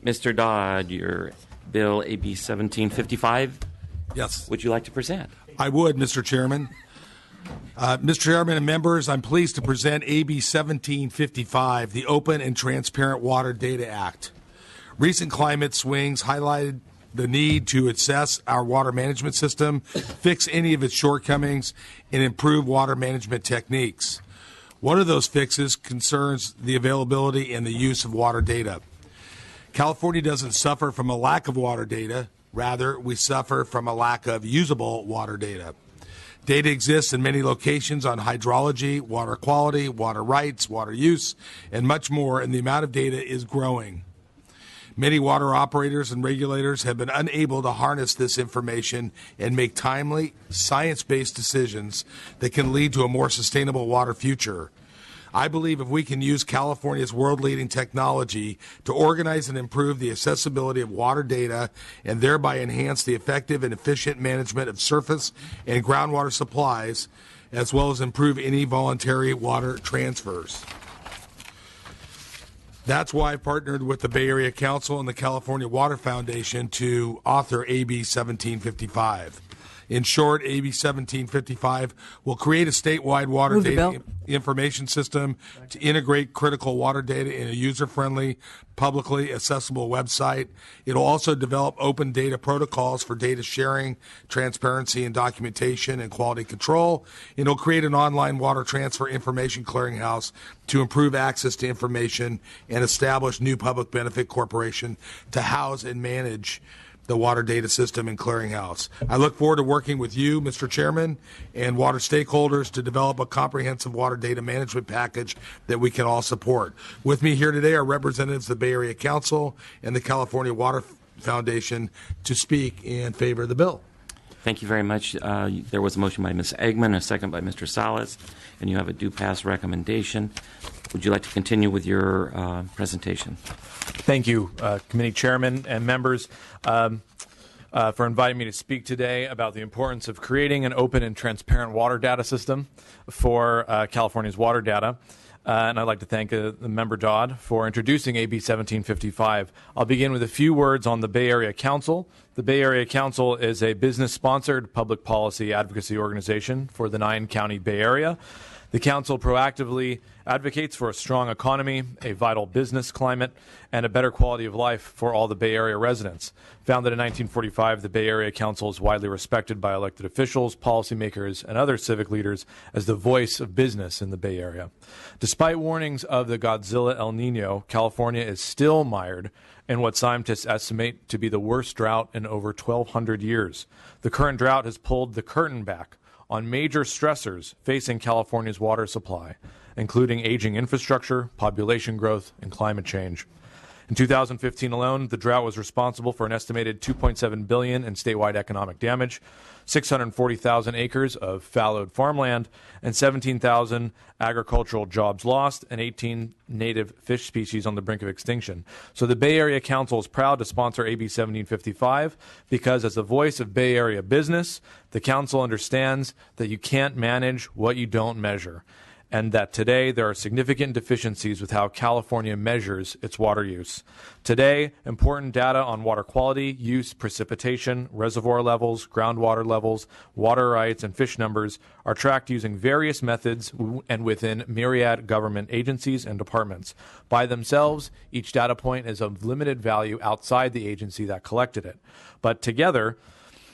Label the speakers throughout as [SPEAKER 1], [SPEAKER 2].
[SPEAKER 1] Mr. Dodd, your bill AB 1755.
[SPEAKER 2] Yes.
[SPEAKER 1] Would you like to present?
[SPEAKER 2] I would, Mr. Chairman. Mr. Chairman and members, I'm pleased to present AB 1755, the Open and Transparent Water Data Act. Recent climate swings highlighted the need to assess our water management system, fix any of its shortcomings, and improve water management techniques. One of those fixes concerns the availability and the use of water data. California doesn't suffer from a lack of water data. Rather, we suffer from a lack of usable water data. Data exists in many locations on hydrology, water quality, water rights, water use, and much more, and the amount of data is growing. Many water operators and regulators have been unable to harness this information and make timely, science-based decisions that can lead to a more sustainable water future. I believe if we can use California's world-leading technology to organize and improve the accessibility of water data and thereby enhance the effective and efficient management of surface and groundwater supplies, as well as improve any voluntary water transfers. That's why I partnered with the Bay Area Council and the California Water Foundation to author AB 1755. In short, AB 1755 will create a statewide water data information system to integrate critical water data in a user-friendly, publicly accessible website. It will also develop open data protocols for data sharing, transparency and documentation, and quality control. It will create an online water transfer information clearinghouse to improve access to information and establish new public benefit corporation to house and manage the water data system and clearinghouse. I look forward to working with you, Mr. Chairman, and water stakeholders to develop a comprehensive water data management package that we can all support. With me here today are representatives of the Bay Area Council and the California Water Foundation to speak in favor of the bill.
[SPEAKER 1] Thank you very much. There was a motion by Ms. Eggman, a second by Mr. Salas, and you have a due pass recommendation. Would you like to continue with your presentation?
[SPEAKER 3] Thank you, Committee Chairman and members, for inviting me to speak today about the importance of creating an open and transparent water data system for California's water data. And I'd like to thank the member Dodd for introducing AB 1755. I'll begin with a few words on the Bay Area Council. The Bay Area Council is a business-sponsored public policy advocacy organization for the 9-county Bay Area. The Council proactively advocates for a strong economy, a vital business climate, and a better quality of life for all the Bay Area residents. Founded in 1945, the Bay Area Council is widely respected by elected officials, policymakers, and other civic leaders as the voice of business in the Bay Area. Despite warnings of the Godzilla El Nino, California is still mired in what scientists estimate to be the worst drought in over 1,200 years. The current drought has pulled the curtain back on major stressors facing California's water supply, including aging infrastructure, population growth, and climate change. In 2015 alone, the drought was responsible for an estimated $2.7 billion in statewide economic damage, 640,000 acres of fallowed farmland, and 17,000 agricultural jobs lost, and 18 native fish species on the brink of extinction. So the Bay Area Council is proud to sponsor AB 1755 because, as the voice of Bay Area business, the Council understands that you can't manage what you don't measure, and that today there are significant deficiencies with how California measures its water use. Today, important data on water quality, use, precipitation, reservoir levels, groundwater levels, water rights, and fish numbers are tracked using various methods and within myriad government agencies and departments. By themselves, each data point is of limited value outside the agency that collected it. But together,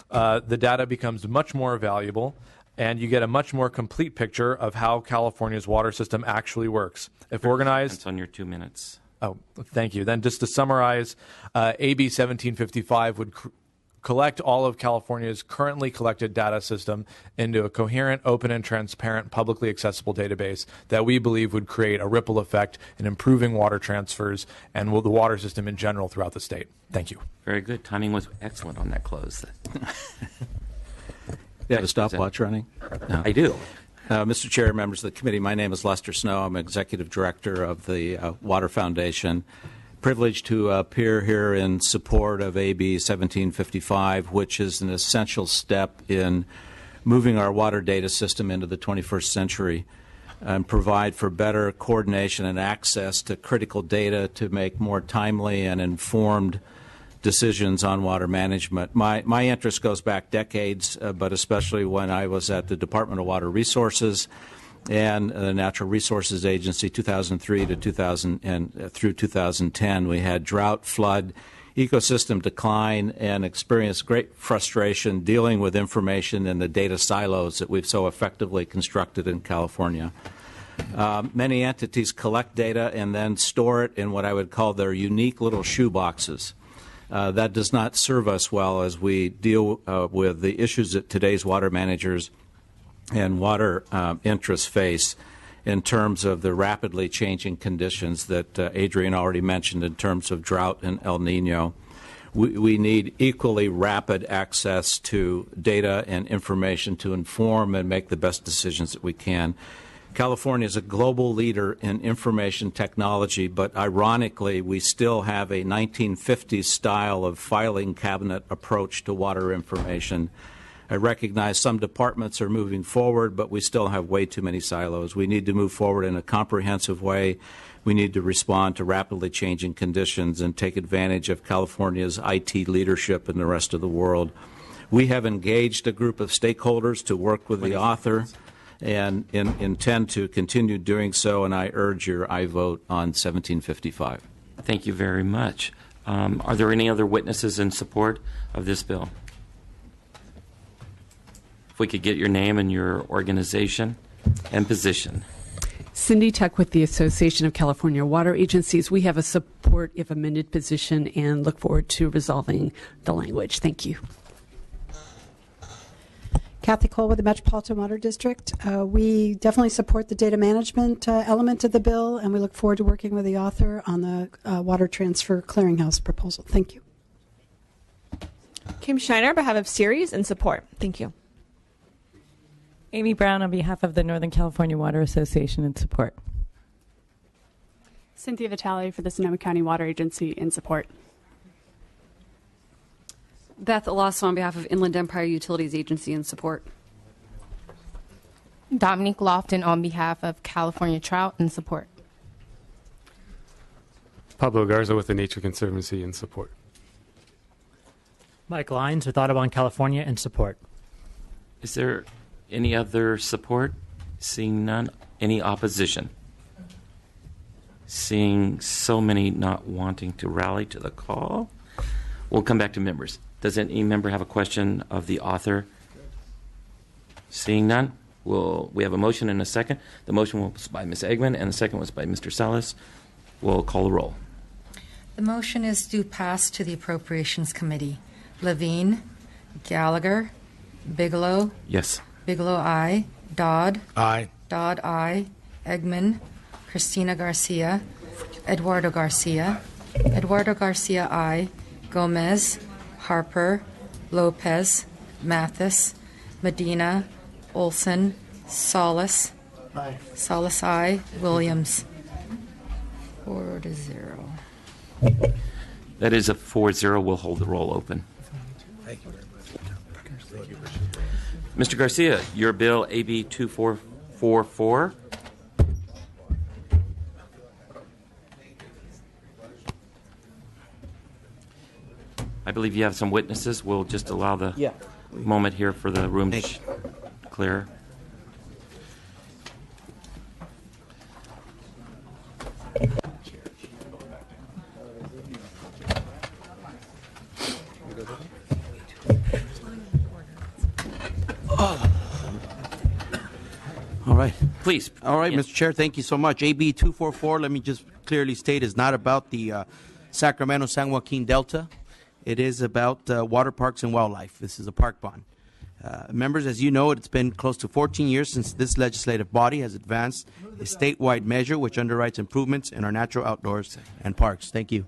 [SPEAKER 3] the data becomes much more valuable, and you get a much more complete picture of how California's water system actually works. If organized... That's
[SPEAKER 1] on your 2 minutes.
[SPEAKER 3] Oh, thank you. Then just to summarize, AB 1755 would collect all of California's currently collected data system into a coherent, open, and transparent, publicly accessible database that we believe would create a ripple effect in improving water transfers and the water system in general throughout the state. Thank you.
[SPEAKER 1] Very good. Timing was excellent on that close.
[SPEAKER 4] You have a stopwatch running?
[SPEAKER 1] No. I do.
[SPEAKER 4] Mr. Chair, members of the committee, my name is Lester Snow. I'm Executive Director of the Water Foundation. Privileged to appear here in support of AB 1755, which is an essential step in moving our water data system into the 21st century. and provide for better coordination and access to critical data to make more timely and informed decisions on water management. My interest goes back decades, but especially when I was at the Department of Water Resources and the Natural Resources Agency 2003 to 2000 and through 2010. We had drought, flood, ecosystem decline, and experienced great frustration dealing with information in the data silos that we've so effectively constructed in California. Many entities collect data and then store it in what I would call their unique little shoe boxes. That does not serve us well as we deal with the issues that today's water managers and water interests face in terms of the rapidly changing conditions that Adrian already mentioned in terms of drought and El Nino. We need equally rapid access to data and information to inform and make the best decisions that we can. California is a global leader in information technology, but ironically, we still have a 1950s style of filing cabinet approach to water information. I recognize some departments are moving forward, but we still have way too many silos. We need to move forward in a comprehensive way. We need to respond to rapidly changing conditions and take advantage of California's IT leadership in the rest of the world. We have engaged a group of stakeholders to work with the author and intend to continue doing so, and I urge your aye vote on 1755.
[SPEAKER 1] Thank you very much. Are there any other witnesses in support of this bill? If we could get your name and your organization and position.
[SPEAKER 5] Cindy Tuck with the Association of California Water Agencies. We have a support if amended position and look forward to resolving the language. Thank you.
[SPEAKER 6] Kathy Cole with the Metropolitan Water District. We definitely support the data management element of the bill, and we look forward to working with the author on the water transfer clearinghouse proposal. Thank you.
[SPEAKER 7] Kim Schneider on behalf of Series in support. Thank you.
[SPEAKER 8] Amy Brown on behalf of the Northern California Water Association in support.
[SPEAKER 9] Cynthia Vitale for the Sonoma County Water Agency in support.
[SPEAKER 10] Beth Alasso on behalf of Inland Empire Utilities Agency in support.
[SPEAKER 11] Dominique Lofton on behalf of California Trout in support.
[SPEAKER 12] Pablo Garza with the Nature Conservancy in support.
[SPEAKER 13] Mike Lyons with Audubon, California in support.
[SPEAKER 1] Is there any other support? Seeing none. Any opposition? Seeing so many not wanting to rally to the call, we'll come back to members. Does any member have a question of the author? Seeing none, we have a motion and a second. The motion was by Ms. Eggman, and the second was by Mr. Salas. We'll call the roll.
[SPEAKER 14] The motion is due pass to the Appropriations Committee. Levine, Gallagher, Bigelow.
[SPEAKER 1] Yes.
[SPEAKER 14] Bigelow, aye. Dodd.
[SPEAKER 2] Aye.
[SPEAKER 14] Dodd, aye. Eggman, Cristina Garcia, Eduardo Garcia. Eduardo Garcia, aye. Gomez, Harper, Lopez, Mathis, Medina, Olson, Salas.
[SPEAKER 2] Aye.
[SPEAKER 14] Salas, aye. Williams. 4-0.
[SPEAKER 1] That is a 4-0. We'll hold the roll open.
[SPEAKER 2] Thank you very much.
[SPEAKER 1] Mr. Garcia, your bill AB 2444. I believe you have some witnesses. We'll just allow the moment here for the room to clear.
[SPEAKER 15] All right.
[SPEAKER 1] Please.
[SPEAKER 15] All right, Mr. Chair, thank you so much. AB 244, let me just clearly state, is not about the Sacramento-San Joaquin Delta. It is about water parks and wildlife. This is a park bond. Members, as you know, it's been close to 14 years since this legislative body has advanced a statewide measure which underwrites improvements in our natural outdoors and parks. Thank you.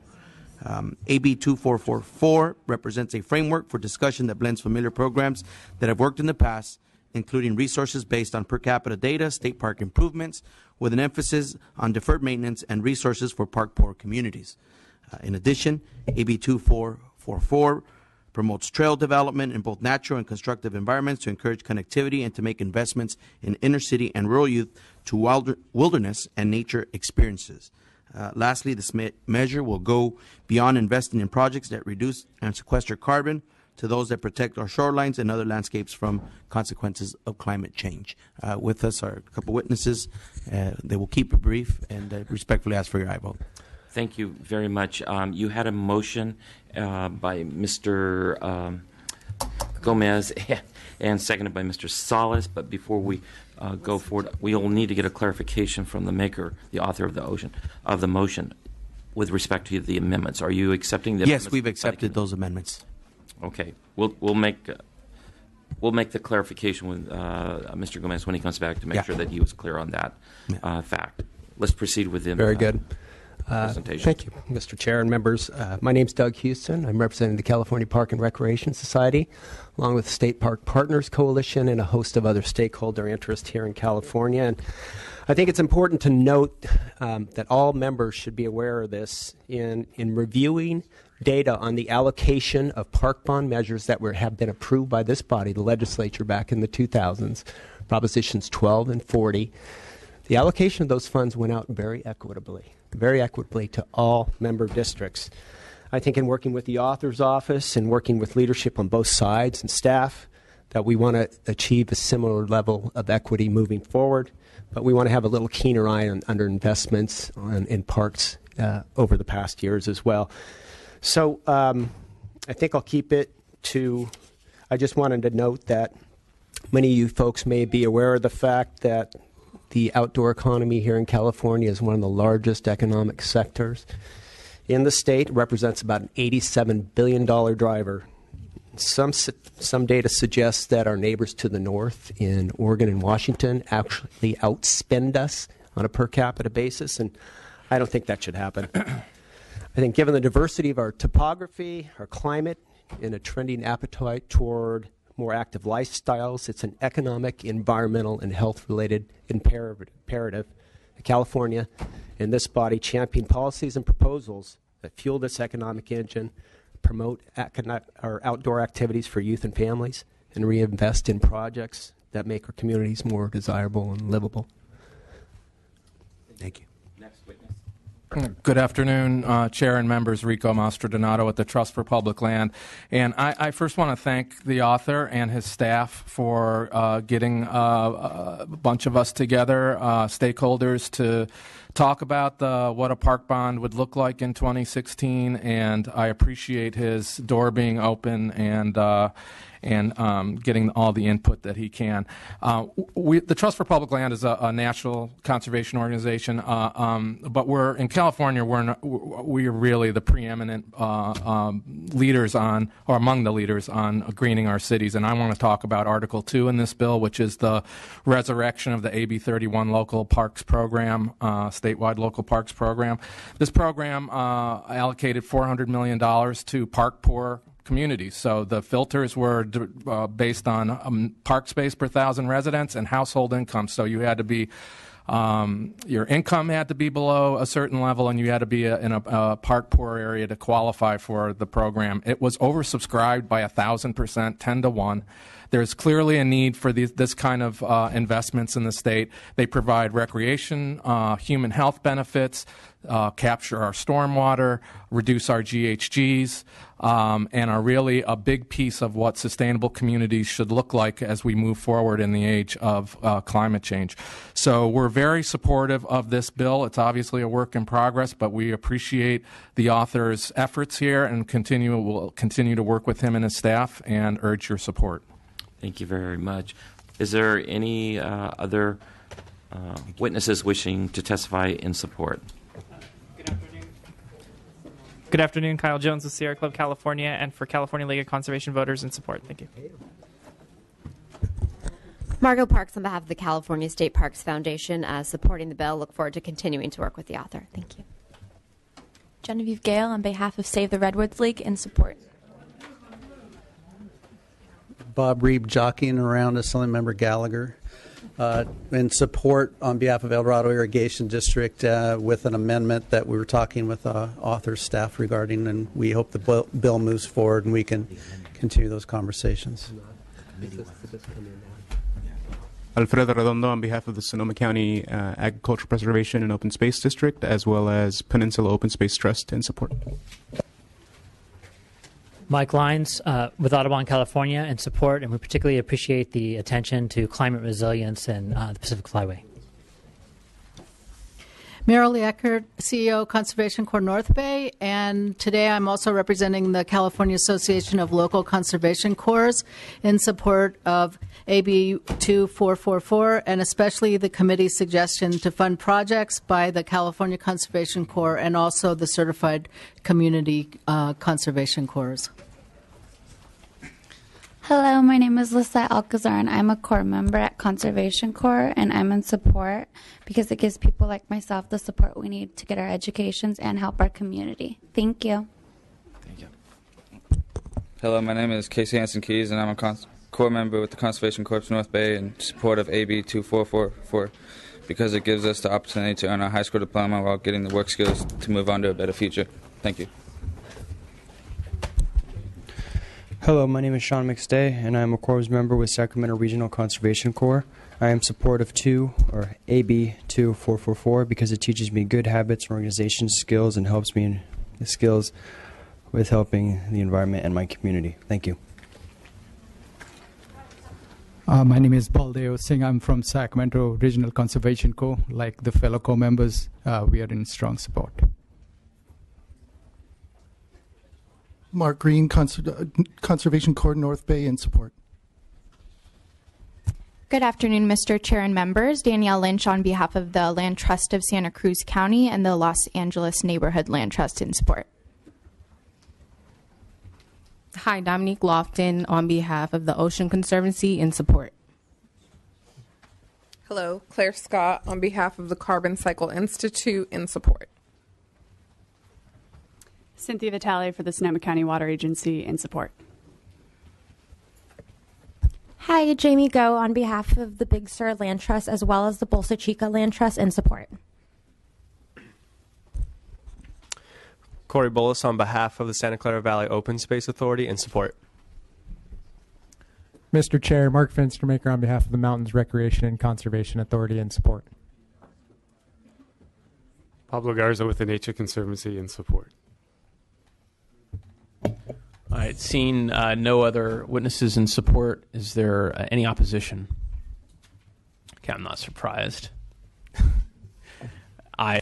[SPEAKER 15] AB 2444 represents a framework for discussion that blends familiar programs that have worked in the past, including resources based on per capita data, state park improvements, with an emphasis on deferred maintenance and resources for park-poor communities. In addition, AB 2444 promotes trail development in both natural and constructive environments to encourage connectivity and to make investments in inner city and rural youth to wilderness and nature experiences. Lastly, this measure will go beyond investing in projects that reduce and sequester carbon to those that protect our shorelines and other landscapes from consequences of climate change. With us are a couple witnesses. They will keep it brief, and respectfully ask for your aye vote.
[SPEAKER 1] Thank you very much. You had a motion by Mr. Gomez and seconded by Mr. Salas, but before we go forward, we will need to get a clarification from the maker, the author of the motion, with respect to the amendments. Are you accepting the amendments?
[SPEAKER 15] Yes, we've accepted those amendments.
[SPEAKER 1] Okay, we'll make the clarification with Mr. Gomez when he comes back to make sure that he was clear on that fact. Let's proceed with the
[SPEAKER 16] very good
[SPEAKER 1] presentation.
[SPEAKER 16] Thank you, Mr. Chair and members. My name is Doug Houston. I'm representing the California Park and Recreation Society, along with the State Park Partners Coalition and a host of other stakeholder interests here in California. And I think it's important to note that all members should be aware of this in reviewing data on the allocation of park bond measures that have been approved by this body, the legislature, back in the 2000s, Propositions 12 and 40. The allocation of those funds went out very equitably to all member districts. I think in working with the author's office and working with leadership on both sides and staff, that we want to achieve a similar level of equity moving forward, but we want to have a little keener eye on underinvestments in parks over the past years as well. So I think I'll keep it to, I just wanted to note that many of you folks may be aware of the fact that the outdoor economy here in California is one of the largest economic sectors in the state. It represents about an $87 billion driver. Some data suggests that our neighbors to the north in Oregon and Washington actually outspend us on a per capita basis, and I don't think that should happen. I think given the diversity of our topography, our climate, and a trending appetite toward more active lifestyles, it's an economic, environmental, and health-related imperative. California and this body champion policies and proposals that fuel this economic engine, promote our outdoor activities for youth and families, and reinvest in projects that make our communities more desirable and livable.
[SPEAKER 15] Thank you.
[SPEAKER 1] Next witness.
[SPEAKER 17] Good afternoon, Chair and members. Rico Mastrodonato at the Trust for Public Land. And I first want to thank the author and his staff for getting a bunch of us together, stakeholders, to talk about what a park bond would look like in 2016. And I appreciate his door being open and getting all the input that he can. The Trust for Public Land is a national conservation organization, but we're in California. We're really the preeminent leaders on, or among the leaders on, greening our cities. And I want to talk about Article 2 in this bill, which is the resurrection of the AB 31 local parks program, statewide local parks program. This program allocated $400 million to park poor communities. So the filters were based on park space per 1,000 residents and household income. So you had to be, your income had to be below a certain level, and you had to be in a park poor area to qualify for the program. It was oversubscribed by 1,000%, 10 to 1. There's clearly a need for this kind of investments in the state. They provide recreation, human health benefits, capture our stormwater, reduce our GHGs, and are really a big piece of what sustainable communities should look like as we move forward in the age of climate change. So we're very supportive of this bill. It's obviously a work in progress, but we appreciate the author's efforts here and we'll continue to work with him and his staff and urge your support.
[SPEAKER 1] Thank you very much. Is there any other witnesses wishing to testify in support?
[SPEAKER 18] Good afternoon. Kyle Jones with Sierra Club California and for California League of Conservation Voters in support. Thank you.
[SPEAKER 19] Margot Parks on behalf of the California State Parks Foundation, supporting the bill. Look forward to continuing to work with the author. Thank you.
[SPEAKER 7] Genevieve Gale on behalf of Save the Redwoods League in support.
[SPEAKER 20] Bob Reeb jockeying around Assemblymember Gallagher in support on behalf of El Dorado Irrigation District with an amendment that we were talking with author's staff regarding, and we hope the bill moves forward and we can continue those conversations.
[SPEAKER 21] Alfredo Redondo on behalf of the Sonoma County Agricultural Preservation and Open Space District, as well as Peninsula Open Space Trust in support.
[SPEAKER 13] Mike Lyons with Audubon, California, in support, and we particularly appreciate the attention to climate resilience in the Pacific Flyway.
[SPEAKER 22] Merrill Eckert, CEO, Conservation Corps North Bay, and today I'm also representing the California Association of Local Conservation Corps in support of AB 2444, and especially the committee's suggestion to fund projects by the California Conservation Corps and also the Certified Community Conservation Corps.
[SPEAKER 23] Hello, my name is Lisette Alcazar, and I'm a Corps member at Conservation Corps, and I'm in support because it gives people like myself the support we need to get our educations and help our community. Thank you.
[SPEAKER 1] Thank you.
[SPEAKER 24] Hello, my name is Casey Hansen Keys, and I'm a Corps member with the Conservation Corps North Bay in support of AB 2444 because it gives us the opportunity to earn our high school diploma while getting the work skills to move on to a better future. Thank you.
[SPEAKER 25] Hello, my name is Sean McStay, and I am a Corps member with Sacramento Regional Conservation Corps. I am in support of AB 2444 because it teaches me good habits and organization skills and helps me in the skills with helping the environment and my community. Thank you.
[SPEAKER 26] My name is Baldev Singh. I'm from Sacramento Regional Conservation Corps. Like the fellow Corps members, we are in strong support.
[SPEAKER 27] Mark Green, Conservation Corps North Bay, in support.
[SPEAKER 7] Good afternoon, Mr. Chair and members. Danielle Lynch on behalf of the Land Trust of Santa Cruz County and the Los Angeles Neighborhood Land Trust in support.
[SPEAKER 11] Hi, Dominique Lofton on behalf of the Ocean Conservancy in support.
[SPEAKER 28] Hello, Claire Scott on behalf of the Carbon Cycle Institute in support.
[SPEAKER 9] Cynthia Vitale for the Sonoma County Water Agency in support.
[SPEAKER 29] Hi, Jamie Go on behalf of the Big Sur Land Trust as well as the Bolsa Chica Land Trust in support.
[SPEAKER 30] Corey Bullis on behalf of the Santa Clara Valley Open Space Authority in support.
[SPEAKER 31] Mr. Chair, Mark Fenstermaker on behalf of the Mountains Recreation and Conservation Authority in support.
[SPEAKER 12] Pablo Garza with the Nature Conservancy in support.
[SPEAKER 32] All right, seeing no other witnesses in support, is there any opposition? Okay, I'm not surprised. I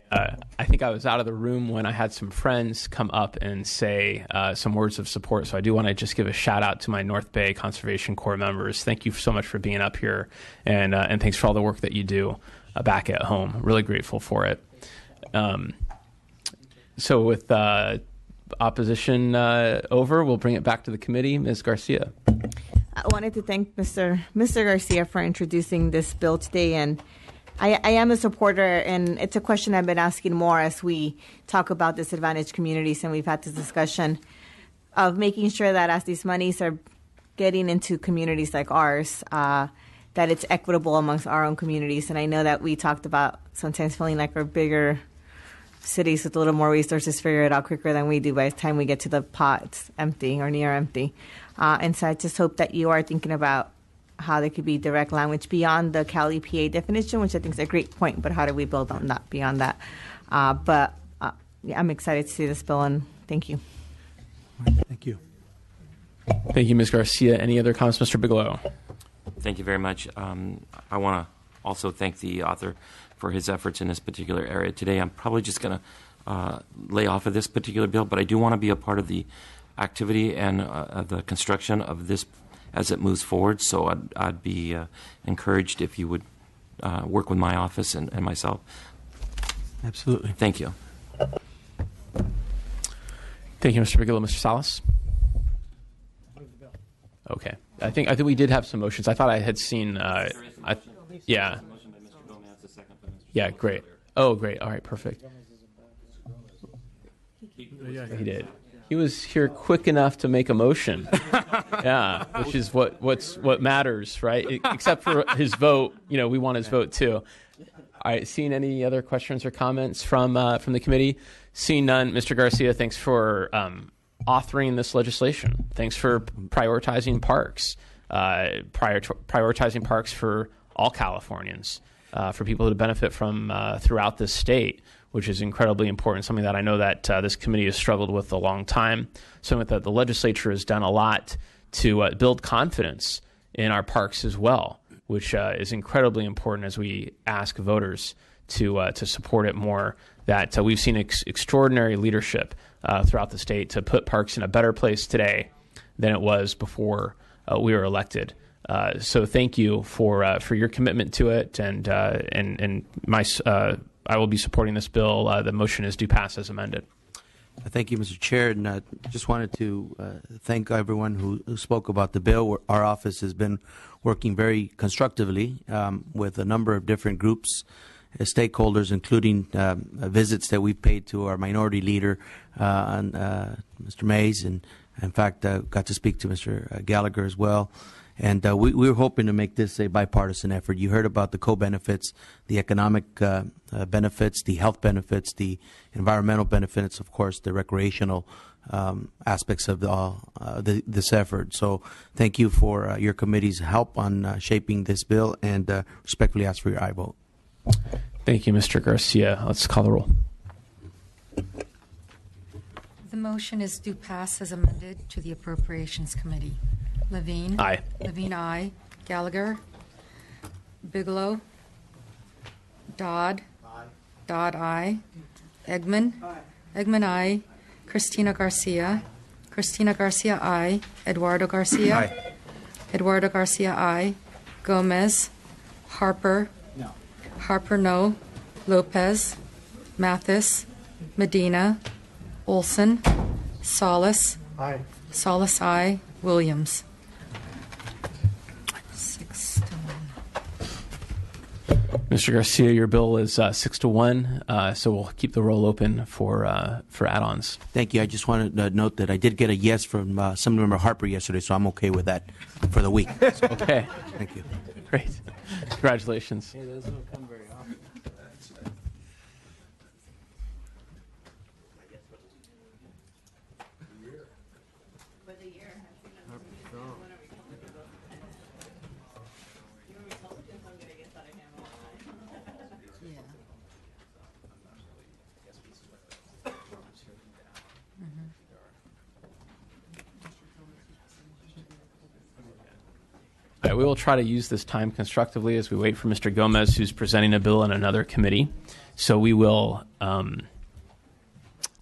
[SPEAKER 32] think I was out of the room when I had some friends come up and say some words of support, so I do want to just give a shout out to my North Bay Conservation Corps members. Thank you so much for being up here, and thanks for all the work that you do back at home. Really grateful for it. So with opposition over, we'll bring it back to the committee. Ms. Garcia.
[SPEAKER 33] I wanted to thank Mr. Garcia for introducing this bill today, and I am a supporter, and it's a question I've been asking more as we talk about disadvantaged communities, and we've had this discussion of making sure that as these monies are getting into communities like ours, that it's equitable amongst our own communities. And I know that we talked about sometimes feeling like we're bigger cities with a little more resources figure it out quicker than we do. By the time we get to the pot, it's empty or near empty. And so I just hope that you are thinking about how there could be direct language beyond the Cal EPA definition, which I think is a great point, but how do we build on that beyond that? Yeah, I'm excited to see this bill, and thank you.
[SPEAKER 27] Thank you.
[SPEAKER 32] Thank you, Ms. Garcia. Any other comments, Mr. Bigelow?
[SPEAKER 1] Thank you very much. I want to also thank the author for his efforts in this particular area. Today I'm probably just going to lay off of this particular bill, but I do want to be a part of the activity and the construction of this as it moves forward. So I'd be encouraged if you would work with my office and myself.
[SPEAKER 27] Absolutely.
[SPEAKER 1] Thank you.
[SPEAKER 32] Thank you, Mr. Bigelow. Mr. Salas? Okay. I think we did have some motions. I thought I had seen. Yeah. Yeah. Great. Oh, great. All right. Perfect. He did. He was here quick enough to make a motion. Yeah, which is what matters, right? Except for his vote. We want his vote too. All right. Seeing any other questions or comments from the committee? Seeing none, Mr. Garcia, thanks for authoring this legislation. Thanks for prioritizing parks. Prioritizing parks for all Californians, for people to benefit from throughout this state, which is incredibly important, something that I know that this committee has struggled with a long time, something that the legislature has done a lot to build confidence in our parks as well, which is incredibly important as we ask voters to support it more. That we've seen extraordinary leadership throughout the state to put parks in a better place today than it was before we were elected. So thank you for your commitment to it, and I will be supporting this bill. The motion is do pass as amended.
[SPEAKER 2] Thank you, Mr. Chair, and just wanted to thank everyone who spoke about the bill. Our office has been working very constructively with a number of different groups, stakeholders, including visits that we've paid to our minority leader, Mr. Mays, and in fact got to speak to Mr. Gallagher as well. And we were hoping to make this a bipartisan effort. You heard about the co-benefits, the economic benefits, the health benefits, the environmental benefits, of course, the recreational aspects of this effort. So thank you for your committee's help on shaping this bill, and respectfully ask for your aye vote.
[SPEAKER 32] Thank you, Mr. Garcia. Let's call the roll.
[SPEAKER 3] The motion is do pass as amended to the Appropriations Committee. Levine.
[SPEAKER 32] Aye.
[SPEAKER 3] Levine, aye. Gallagher. Bigelow. Dodd. Aye. Dodd, aye. Eggman. Aye. Eggman, aye. Cristina Garcia. Cristina Garcia, aye. Eduardo Garcia.
[SPEAKER 2] Aye.
[SPEAKER 3] Eduardo Garcia, aye. Gomez. Harper.
[SPEAKER 2] No.
[SPEAKER 3] Harper, no. Lopez. Mathis. Medina. Olson. Solis.
[SPEAKER 27] Aye.
[SPEAKER 3] Solis, aye. Williams. 6-1.
[SPEAKER 32] Mr. Garcia, your bill is 6-1, so we'll keep the roll open for add-ons.
[SPEAKER 2] Thank you. I just wanted to note that I did get a yes from Assemblymember Harper yesterday, so I'm okay with that for the week. So,
[SPEAKER 32] okay.
[SPEAKER 2] Thank you.
[SPEAKER 32] Great. Congratulations.
[SPEAKER 2] Hey, those don't come very often.
[SPEAKER 32] All right, we will try to use this time constructively as we wait for Mr. Gomez, who's presenting a bill in another committee. So we will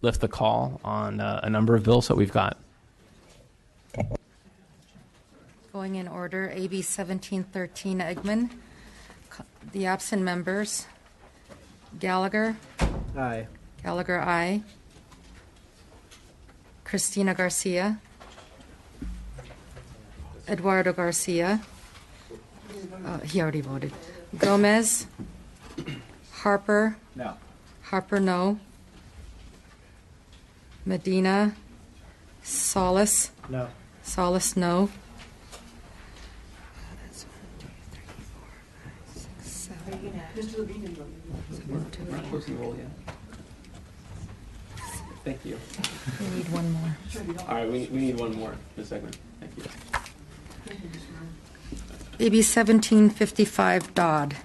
[SPEAKER 32] lift the call on a number of bills that we've got.
[SPEAKER 3] Going in order, AB 1713 Eggman. The absent members, Gallagher.
[SPEAKER 2] Aye.
[SPEAKER 3] Gallagher, aye. Cristina Garcia. Eduardo Garcia. He already voted. Gomez. Harper.
[SPEAKER 2] No.
[SPEAKER 3] Harper, no. Medina. Solis.
[SPEAKER 2] No.
[SPEAKER 3] Solis, no.
[SPEAKER 32] Mr. Levine, thank you.
[SPEAKER 3] We need one more.
[SPEAKER 32] All right, we need one more in a second. Thank you.
[SPEAKER 3] AB 1755 Dodd.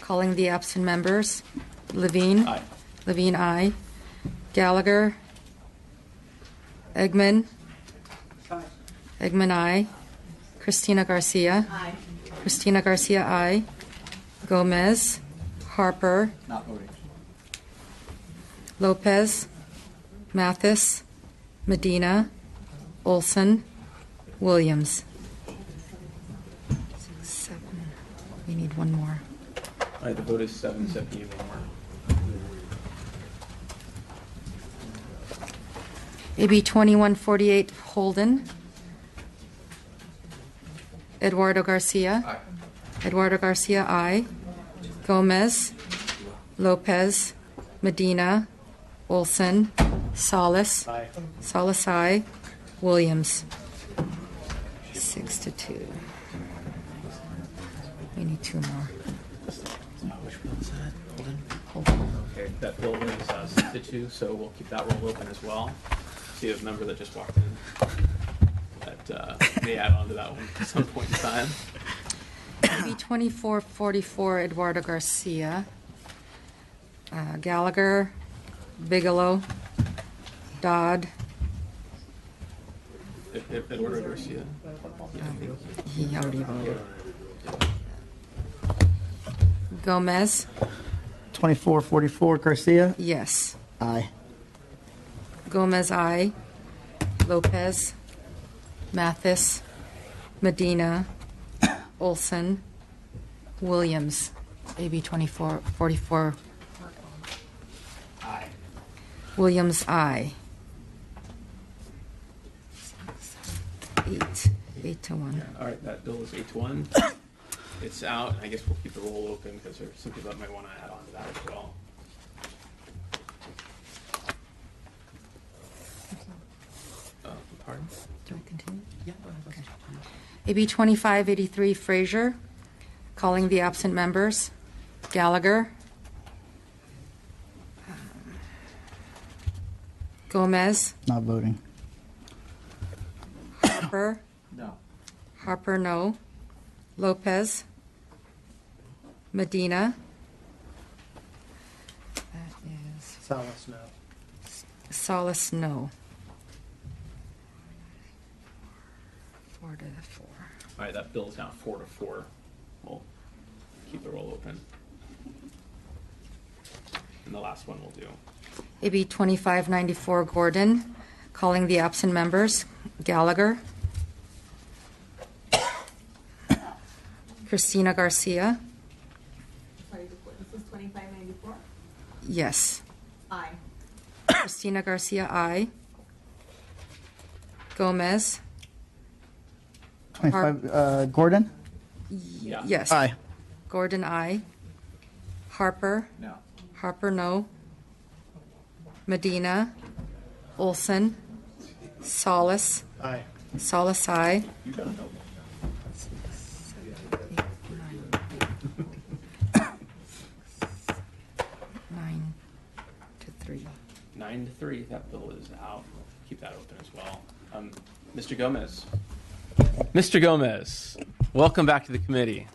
[SPEAKER 3] Calling the absent members. Levine.
[SPEAKER 32] Aye.
[SPEAKER 3] Levine, aye. Gallagher. Eggman.
[SPEAKER 2] Aye.
[SPEAKER 3] Eggman, aye. Cristina Garcia.
[SPEAKER 2] Aye.
[SPEAKER 3] Cristina Garcia, aye. Gomez. Harper.
[SPEAKER 2] Not voting.
[SPEAKER 3] Lopez. Mathis. Medina. Olson. Williams. 7. We need one more.
[SPEAKER 32] All right, the vote is 7-7. You need one more.
[SPEAKER 3] AB 2148 Holden. Eduardo Garcia.
[SPEAKER 2] Aye.
[SPEAKER 3] Eduardo Garcia, aye. Gomez. Lopez. Medina. Olson. Solis.
[SPEAKER 2] Aye.
[SPEAKER 3] Solis, aye. Williams. 6-2. We need two more.
[SPEAKER 32] Which bill is that?
[SPEAKER 3] Holden.
[SPEAKER 32] Okay, that bill is 6-2, so we'll keep that roll open as well. See a member that just walked in that may add on to that one at some point in time.
[SPEAKER 3] AB 2444, Eduardo Garcia. Gallagher, Bigelow, Dodd.
[SPEAKER 32] Eduardo Garcia.
[SPEAKER 3] He already voted. Gomez.
[SPEAKER 4] 2444 Garcia.
[SPEAKER 3] Yes.
[SPEAKER 4] Aye.
[SPEAKER 3] Gomez, aye. Lopez, Mathis, Medina, Olson, Williams. AB 2444.
[SPEAKER 32] Aye.
[SPEAKER 3] Williams, aye. 8 to 1.
[SPEAKER 32] All right, that bill is 8-1. It's out. I guess we'll keep the roll open because there's some people that might want to add on to that as well. Pardon?
[SPEAKER 3] Do I continue? Yeah. Okay. AB 2583, Frazier. Calling the absent members. Gallagher. Gomez.
[SPEAKER 4] Not voting.
[SPEAKER 3] Harper.
[SPEAKER 4] No.
[SPEAKER 3] Harper, no. Lopez. Medina. That is
[SPEAKER 4] Salas, no.
[SPEAKER 3] Solis, no. 4 to 4.
[SPEAKER 32] All right, that bill is now 4-4. We'll keep the roll open. And the last one we'll do.
[SPEAKER 3] AB 2594, Gordon. Calling the absent members. Gallagher. Christina Garcia.
[SPEAKER 33] Sorry, this is 2594?
[SPEAKER 3] Yes.
[SPEAKER 33] Aye.
[SPEAKER 3] Christina Garcia, aye. Gomez.
[SPEAKER 4] 25, Gordon?
[SPEAKER 32] Yeah.
[SPEAKER 3] Yes.
[SPEAKER 4] Aye.
[SPEAKER 3] Gordon, aye. Harper.
[SPEAKER 32] No.
[SPEAKER 3] Harper, no. Medina. Olson. Solis.
[SPEAKER 4] Aye.
[SPEAKER 3] Solis, aye.
[SPEAKER 32] You got no.
[SPEAKER 3] 9 to 3.
[SPEAKER 32] 9-3. That bill is out. Keep that open as well. Mr. Gomez. Mr. Gomez, welcome back to the committee.